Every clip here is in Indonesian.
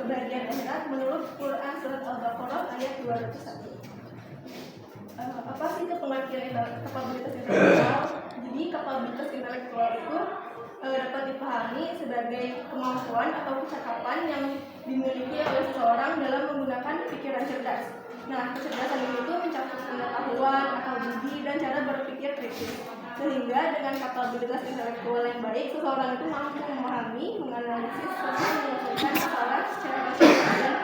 kebahagiaan akhirat menurut Quran surat Al-Baqarah ayat 201. Apa sih itu pengertian kapabilitas intelektual? Jadi kapabilitas intelektual itu dapat dipahami sebagai kemampuan atau kecakapan yang dimiliki oleh seseorang dalam menggunakan pikiran cerdas. Nah, kecerdasan ini itu mencakup pengetahuan, akal budi, dan cara berpikir kritis. Sehingga dengan kapabilitas intelektual yang baik, seseorang itu mampu memahami, menganalisis, serta menyelesaikan masalah secara rasional dan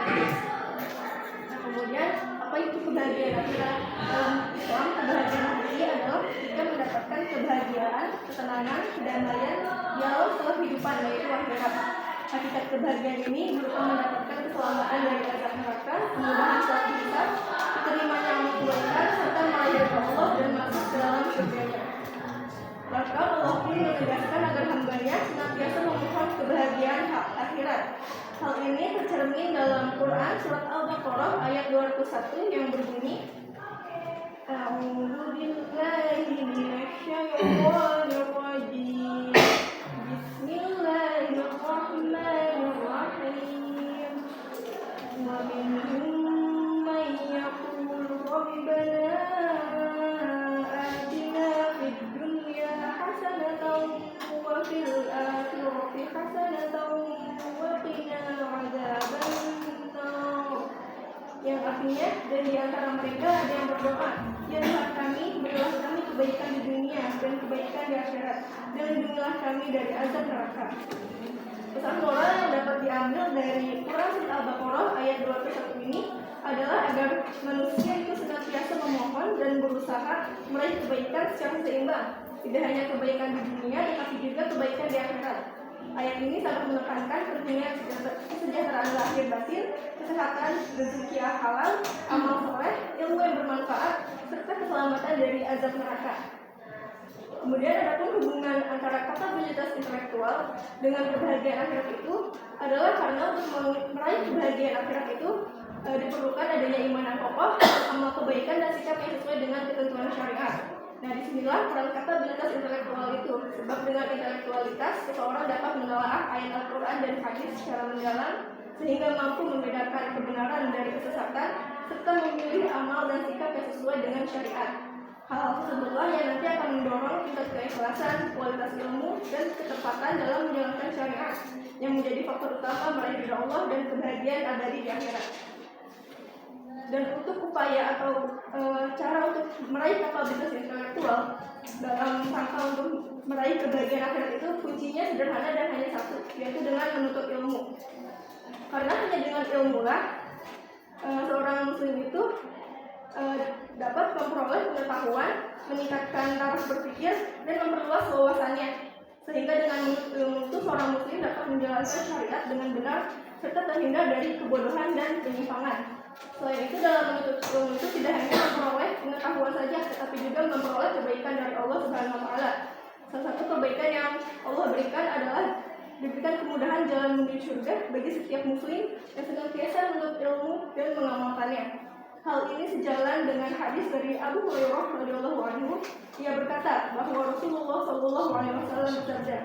kritis. Nah, kemudian apa itu kebahagiaan akhirat? Dalam Islam, kebahagiaan hakiki adalah ketika mendapatkan kebahagiaan, ketenangan, kedamaian di alam setelah kehidupan, yaitu akhirat. Hakikat kebahagiaan ini berupa mendapatkan keselamatan dari azab neraka, kemudahan saat hisab, keterimanya amal kebaikan, serta meraih Allah dan masuk ke dalam surganya. Maka Allah pun menegaskan agar hambanya senantiasa memohon kebahagiaan akhirat. Hal ini tercermin dalam Quran surat Al-Baqarah ayat 201 yang berbunyi, A'udzu billahi minasyaitonir rajim. Bismillahirrahmanirrahim. Wa minhum man yaqulu rabbana atina fid dunya hasanatan wa fil akhirati hasanatan wa qina adzabannar. Yang artinya, dan di antara mereka ada yang berdoa, ya Tuhan kami, berilah kami kebaikan di dunia dan kebaikan di akhirat, dan lindungilah kami dari azab neraka. Pesan moral yang dapat diambil dari Quran surat Al-Baqarah ayat 201 ini adalah agar manusia itu senantiasa memohon dan berusaha meraih kebaikan secara seimbang, tidak hanya kebaikan di dunia, tetapi juga kebaikan di akhirat. Ayat ini sangat menekankan pentingnya kesejahteraan lahir batin, kesehatan, rezeki yang halal, amal soleh, ilmu yang bermanfaat, serta keselamatan dari azab neraka. Kemudian adapun hubungan antara kapabilitas intelektual dengan kebahagiaan akhirat itu adalah karena untuk meraih kebahagiaan akhirat itu diperlukan adanya iman yang kokoh, amal kebaikan, dan sikap yang sesuai dengan ketentuan syariat. Nah, disinilah peran kapabilitas intelektual itu. Sebab dengan intelektualitas, seseorang dapat menelaah ayat Al-Quran dan hadis secara mendalam, sehingga mampu membedakan kebenaran dari kesesatan, serta memilih amal dan sikap yang sesuai dengan syariat. Hal tersebutlah yang nanti akan mendorong tingkat keikhlasan, kualitas ilmu, dan ketepatan dalam menjalankan syariat, yang menjadi faktor utama meraih ridha Allah dan kebahagiaan abadi di akhirat. Dan untuk upaya atau cara untuk meraih kapabilitas intelektual dalam rangka untuk meraih kebahagiaan akhirat itu kuncinya sederhana dan hanya satu, yaitu dengan menuntut ilmu. Karena hanya dengan ilmu lah seorang muslim itu dapat memperoleh pengetahuan, meningkatkan taraf berpikir, dan memperluas wawasannya. Sehingga dengan menuntut ilmu itu seorang muslim dapat menjalankan syariat dengan benar serta terhindar dari kebodohan dan penyimpangan. Selain itu, dalam menuntut ilmu itu tidak hanya memperoleh pengetahuan saja, tetapi juga memperoleh kebaikan dari Allah Subhanahu wa Ta'ala. Salah satu kebaikan yang Allah berikan adalah diberikan kemudahan jalan menuju surga bagi setiap muslim yang senantiasa menuntut ilmu dan mengamalkannya. Hal ini sejalan dengan hadis dari Abu Hurairah radhiyallahu anhu. Ia berkata bahwa Rasulullah sallallahu alaihi wasallam bersabda,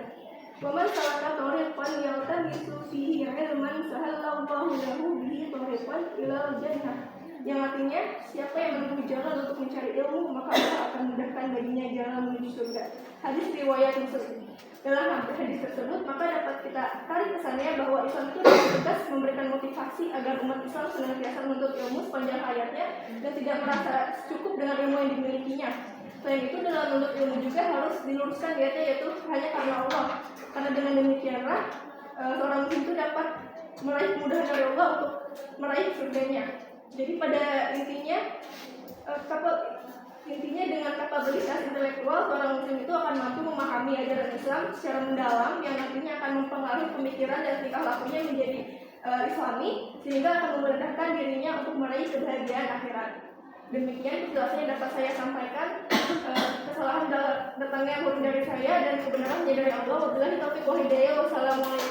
"Wa man salaka tariqan yaltamisu fihi 'ilman sahalallahu lahu bihi tariqan ilal jannah." Yang artinya, siapa yang menempuh jalan untuk mencari ilmu, maka Allah akan mudahkan baginya jalan menuju surga. Hadis riwayat Muslim. Dalam hadis tersebut, maka dapat kita tarik kesannya bahwa Islam itu tegas memberikan motivasi agar umat Islam senantiasa menuntut ilmu sepanjang hayatnya dan tidak merasa cukup dengan ilmu yang dimilikinya. Selain itu, dalam menuntut ilmu juga harus diluruskan niatnya, yaitu hanya karena Allah. Karena dengan demikianlah seorang muslim itu dapat meraih kemudahan dari Allah untuk meraih surganya. Jadi pada intinya dengan kapabilitas intelektual, seorang muslim itu akan mampu memahami ajaran Islam secara mendalam yang nantinya akan mempengaruhi pemikiran dan tingkah lakunya menjadi Islami, sehingga akan memudahkan dirinya untuk meraih kebahagiaan akhirat. Demikian penjelasan yang dapat saya sampaikan. Kesalahan datangnya murni dari saya dan kebenaran menjadi dari Allah. Wabillahi taufiq wal hidayah. Wassalamualaikum